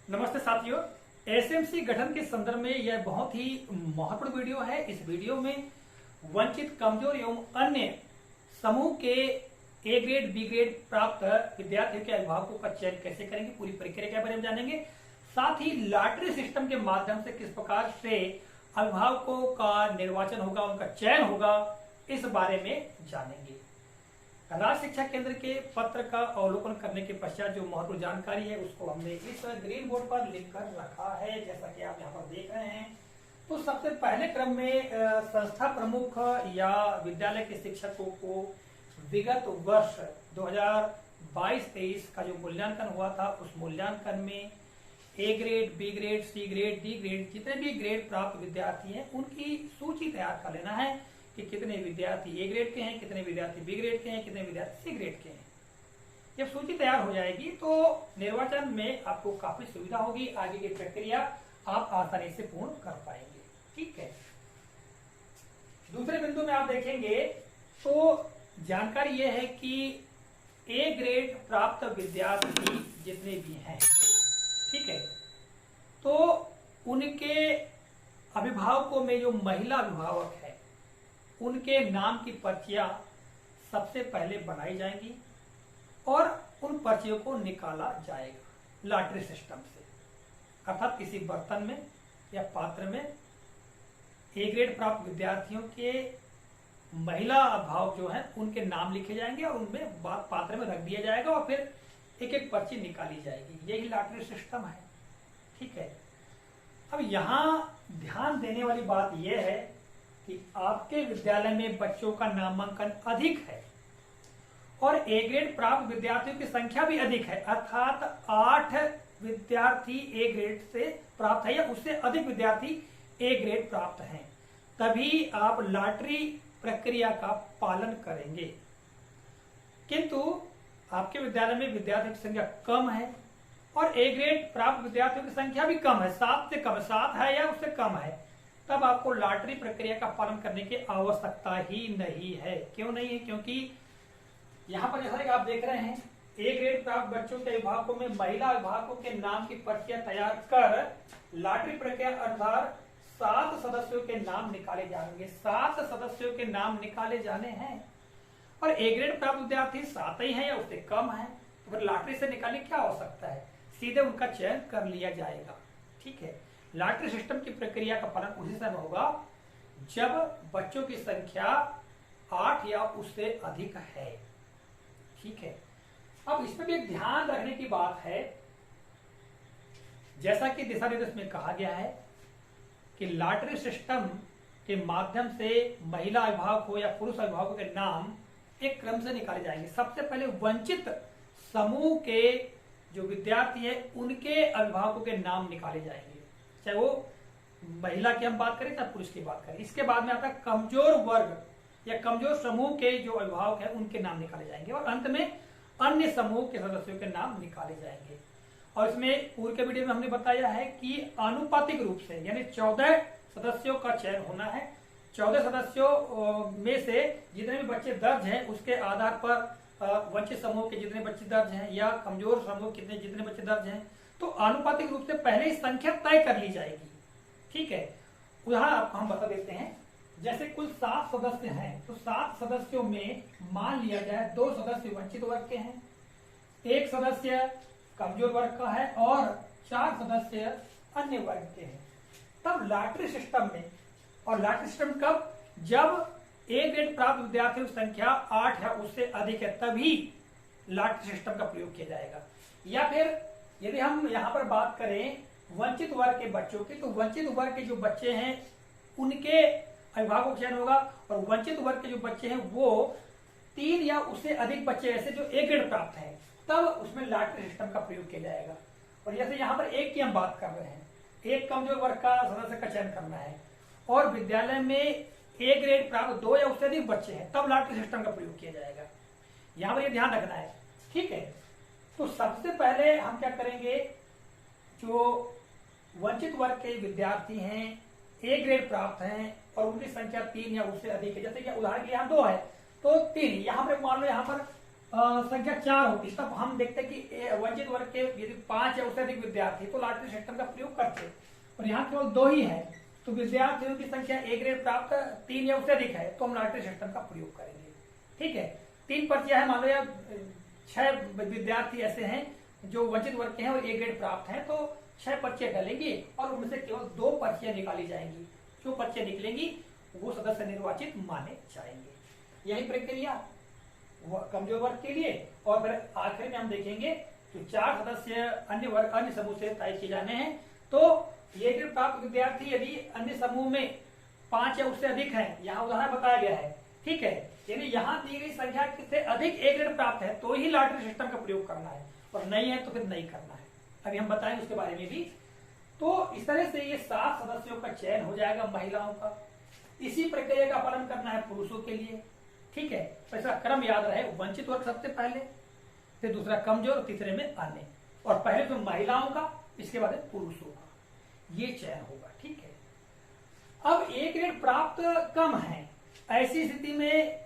नमस्ते साथियों। एसएमसी गठन के संदर्भ में यह बहुत ही महत्वपूर्ण वीडियो है। इस वीडियो में वंचित, कमजोर एवं अन्य समूह के ए ग्रेड, बी ग्रेड प्राप्त विद्यार्थियों के अभिभावकों का चयन कैसे करेंगे, पूरी प्रक्रिया के बारे में जानेंगे। साथ ही लॉटरी सिस्टम के माध्यम से किस प्रकार से अभिभावकों का निर्वाचन होगा, उनका चयन होगा, इस बारे में जानेंगे। राज्य शिक्षा केंद्र के पत्र का अवलोकन करने के पश्चात जो महत्वपूर्ण जानकारी है उसको हमने इस ग्रीन बोर्ड पर लिख कर रखा है, जैसा कि आप यहाँ पर देख रहे हैं। तो सबसे पहले क्रम में संस्था प्रमुख या विद्यालय के शिक्षकों को विगत वर्ष 2022-23 का जो मूल्यांकन हुआ था, उस मूल्यांकन में A grade, B grade, C grade, D grade, जितने भी ग्रेड प्राप्त विद्यार्थी हैं उनकी सूची तैयार कर लेना है कि कितने विद्यार्थी ए ग्रेड के हैं, कितने विद्यार्थी बी ग्रेड के हैं, कितने विद्यार्थी सी ग्रेड के हैं। जब सूची तैयार हो जाएगी तो निर्वाचन में आपको काफी सुविधा होगी, आगे की प्रक्रिया आप आसानी से पूर्ण कर पाएंगे। ठीक है। दूसरे बिंदु में आप देखेंगे तो जानकारी यह है कि ए ग्रेड प्राप्त विद्यार्थी जितने भी हैं, ठीक है, तो उनके अभिभावकों में जो महिला अभिभावक है उनके नाम की पर्चियां सबसे पहले बनाई जाएंगी और उन पर्चियों को निकाला जाएगा लॉटरी सिस्टम से। अर्थात किसी बर्तन में या पात्र में ए ग्रेड प्राप्त विद्यार्थियों के महिला अभिभावक जो है उनके नाम लिखे जाएंगे और उनमें पात्र में रख दिया जाएगा और फिर एक एक पर्ची निकाली जाएगी। यही लॉटरी सिस्टम है। ठीक है। अब यहां ध्यान देने वाली बात यह है कि आपके विद्यालय में बच्चों का नामांकन अधिक है और ए ग्रेड प्राप्त विद्यार्थियों की संख्या भी अधिक है, अर्थात 8 विद्यार्थी ए ग्रेड से प्राप्त है या उससे अधिक विद्यार्थी ए ग्रेड प्राप्त हैं, तभी आप लॉटरी प्रक्रिया का पालन करेंगे। किंतु आपके विद्यालय में विद्यार्थियों की संख्या कम है और ए ग्रेड प्राप्त विद्यार्थियों की संख्या भी कम है, 7 से कम, 7 है या उससे कम है, तब आपको लॉटरी प्रक्रिया का पालन करने की आवश्यकता ही नहीं है। क्यों नहीं है? क्योंकि यहाँ पर जैसा कि आप देख रहे हैं, ए ग्रेड प्राप्त बच्चों के अभिभावकों में महिला अभिभावकों के नाम की पर्चियां तैयार कर लॉटरी प्रक्रिया अनुसार 7 सदस्यों के नाम निकाले जाएंगे। 7 सदस्यों के नाम निकाले जाने हैं और ए ग्रेड प्राप्त विद्यार्थी 7 ही है या उससे कम है, तो फिर लॉटरी से निकालने की क्या आवश्यकता है, सीधे उनका चयन कर लिया जाएगा। ठीक है। लॉटरी सिस्टम की प्रक्रिया का पालन उसी समय होगा जब बच्चों की संख्या 8 या उससे अधिक है। ठीक है। अब इसमें भी एक ध्यान रखने की बात है, जैसा कि दिशा निर्देश में कहा गया है कि लॉटरी सिस्टम के माध्यम से महिला अभिभावक हो या पुरुष अभिभावकों के नाम एक क्रम से निकाले जाएंगे। सबसे पहले वंचित समूह के जो विद्यार्थी है उनके अभिभावकों के नाम निकाले जाएंगे, चाहे वो महिला की हम बात करें चाहे पुरुष की बात करें। इसके बाद में आता है कमजोर वर्ग या कमजोर समूह के जो अभिभावक हैं उनके नाम निकाले जाएंगे और अंत में अन्य समूह के सदस्यों के नाम निकाले जाएंगे। और इसमें पूर्व के वीडियो में हमने बताया है कि आनुपातिक रूप से यानी 14 सदस्यों का चयन होना है। 14 सदस्यों में से जितने भी बच्चे दर्ज हैं उसके आधार पर वंचित समूह के जितने बच्चे दर्ज हैं या कमजोर समूह कितने जितने बच्चे दर्ज हैं, तो आनुपातिक रूप से पहले ही संख्या तय कर ली जाएगी। ठीक है। उदाहरण आपको हम बता देते हैं, जैसे कुल 7 सदस्य हैं तो 7 सदस्यों में मान लिया जाए 2 सदस्य वंचित वर्ग के हैं, 1 सदस्य कमजोर वर्ग का है और 4 सदस्य अन्य वर्ग के हैं। तब लॉटरी सिस्टम में, और लॉटरी सिस्टम कब, जब ए ग्रेड प्राप्त विद्यार्थियों की संख्या 8 या उससे अधिक है, तभी लॉटरी सिस्टम का प्रयोग किया जाएगा। या फिर यदि हम यहाँ पर बात करें वंचित वर्ग के बच्चों की, तो वंचित वर्ग के जो बच्चे हैं उनके अभिभावकों का चयन होगा और वंचित वर्ग के जो बच्चे हैं वो 3 या उससे अधिक बच्चे ऐसे जो ए ग्रेड प्राप्त हैं, तब उसमें लॉटरी सिस्टम का प्रयोग किया जाएगा। और जैसे यहाँ पर एक की हम बात कर रहे हैं, एक कमजोर वर्ग का सदस्य का चयन करना है और विद्यालय में ए ग्रेड प्राप्त 2 या उससे अधिक बच्चे हैं, तब लॉटरी सिस्टम का प्रयोग किया जाएगा। यहाँ पर यह ध्यान रखना है। ठीक है। तो सबसे पहले हम क्या करेंगे, जो वंचित वर्ग के विद्यार्थी हैं, ए ग्रेड प्राप्त हैं और उनकी संख्या 3 या उससे अधिक है, जैसे कि उदाहरण के लिए यहाँ 2 है तो 3, यहाँ पर मान लो यहाँ पर संख्या 4 होती तब हम देखते कि वंचित वर्ग के यदि 5 या उससे अधिक विद्यार्थी तो लॉटरी सिस्टम का प्रयोग करते, और यहाँ केवल 2 ही है, तो विद्यार्थियों की संख्या ए ग्रेड प्राप्त 3 या उससे अधिक है तो हम लॉटरी सिस्टम का प्रयोग करेंगे। ठीक है, 3 पर्चियां हैं, मान लो या 6 विद्यार्थी ऐसे हैं जो वंचित वर्ग के हैं और ए ग्रेड प्राप्त हैं, तो 6 पर्चियां डालेंगे और उनमें से केवल 2 पर्चियां निकाली जाएंगी। जो पर्चियां निकलेंगी वो सदस्य निर्वाचित माने जाएंगे। यही प्रक्रिया कमजोर वर्ग के लिए। और फिर आखिर में हम देखेंगे जो 4 सदस्य अन्य वर्ग अन्य समूह से तय किए जाने हैं, तो ये ग्रेड प्राप्त विद्यार्थी यदि अन्य समूह में 5 या उससे अधिक है, यहाँ उदाहरण बताया गया है। ठीक है, यानी यहाँ दी गई संख्या से अधिक ए ग्रेड प्राप्त है तो ही लॉटरी सिस्टम का प्रयोग करना है, और नहीं है तो फिर नहीं करना है। अभी हम बताएंगे उसके बारे में भी। तो इस तरह से ये 7 सदस्यों का चयन हो जाएगा महिलाओं का। इसी प्रक्रिया का पालन करना है पुरुषों के लिए। ठीक है, तो इसका क्रम याद रहे, वंचित वर्ग सबसे पहले, फिर दूसरा कमजोर, तीसरे में अन्य, और पहले तो महिलाओं का, इसके बाद पुरुषों का, ये चयन होगा। ठीक है, अब ए ग्रेड प्राप्त कम है, ऐसी स्थिति में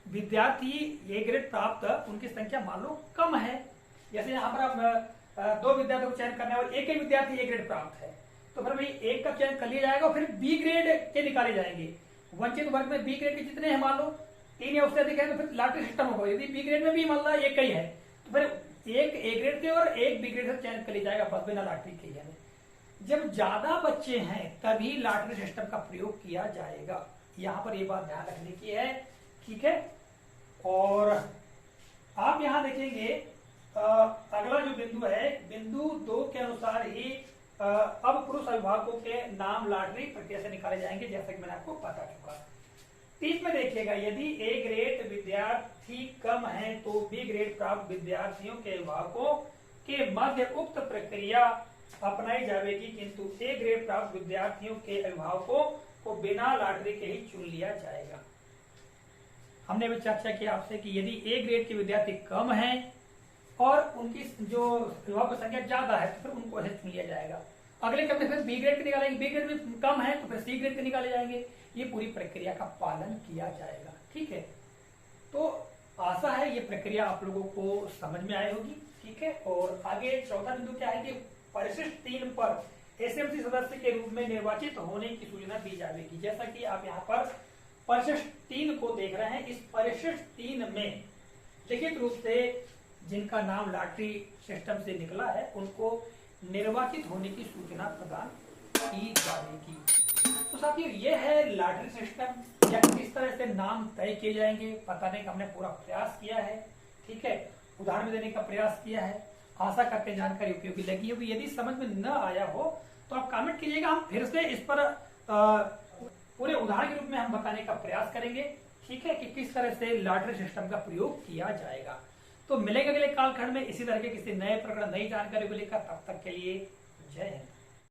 विद्यार्थी ए ग्रेड प्राप्त उनकी संख्या मान लो कम है। जैसे यहाँ पर आप 2 विद्यार्थियों को चयन करना है और एक ही विद्यार्थी ए ग्रेड प्राप्त है, तो फिर भाई एक का चयन कर लिया जाएगा और फिर बी ग्रेड के निकाले जाएंगे। वंचित वर्ग में बी ग्रेड के जितने हैं मान लो 3 या उससे अधिक है तो फिर लॉटरी सिस्टम होगा। यदि बी ग्रेड में भी मान लो एक ही है तो फिर एक ए ग्रेड के और एक बी ग्रेड से चयन कर लिया जाएगा, बस बिना लॉटरी के। यानी जब ज्यादा बच्चे हैं तभी लॉटरी सिस्टम का प्रयोग किया जाएगा। यहाँ पर ये बात ध्यान रखने की है। ठीक है, और आप यहाँ देखेंगे अगला जो बिंदु है, बिंदु 2 के अनुसार ही अब पुरुष अभिभावकों के नाम लॉटरी प्रक्रिया से निकाले जाएंगे, जैसा कि मैंने आपको बता चुका। 30 में देखिएगा, यदि ए ग्रेड विद्यार्थी कम है तो बी ग्रेड प्राप्त विद्यार्थियों के अभिभावकों के मध्य उक्त प्रक्रिया अपनाई जाएगी, किंतु ए ग्रेड प्राप्त विद्यार्थियों के अभिभावकों को बिना लॉटरी के ही चुन लिया जाएगा। हमने भी चर्चा की आपसे कि यदि ए ग्रेड के विद्यार्थी कम है और उनकी जो अभिभावक की संख्या ज्यादा है तो फिर उनको ऐसे चुन लिया जाएगा। अगले क्रम में फिर बी ग्रेड के निकालेंगे, बी ग्रेड में कम है तो फिर सी ग्रेड के निकाले जाएंगे। ये पूरी प्रक्रिया का पालन किया जाएगा। ठीक है, तो आशा है ये प्रक्रिया आप लोगों को समझ में आई होगी। ठीक है, और आगे चौथा बिंदु क्या है कि परिशिष्ट 3 पर एसएमसी सदस्य के रूप में निर्वाचित होने की सूचना दी जाएगी। जैसा कि आप यहाँ पर परिशिष्ट 3 को देख रहे हैं, इस परिशिष्ट 3 में लिखित रूप से जिनका नाम लॉटरी सिस्टम से निकला है उनको निर्वाचित होने की सूचना प्रदान की जाएगी। तो साथियों, ये है लॉटरी सिस्टम, या किस तरह से नाम तय किए जाएंगे बताने का हमने पूरा प्रयास किया है। ठीक है, उदाहरण देने का प्रयास किया है। आशा करते जानकारी उपयोगी लगी होगी। यदि समझ में न आया हो तो आप कमेंट कीजिएगा, हम फिर से इस पर पूरे उदाहरण के रूप में हम बताने का प्रयास करेंगे। ठीक है, कि किस तरह से लॉटरी सिस्टम का प्रयोग किया जाएगा। तो मिलेंगे अगले कालखंड में इसी तरह के किसी नए प्रकरण, नई जानकारी को लेकर। तब तक के लिए जय हिंद।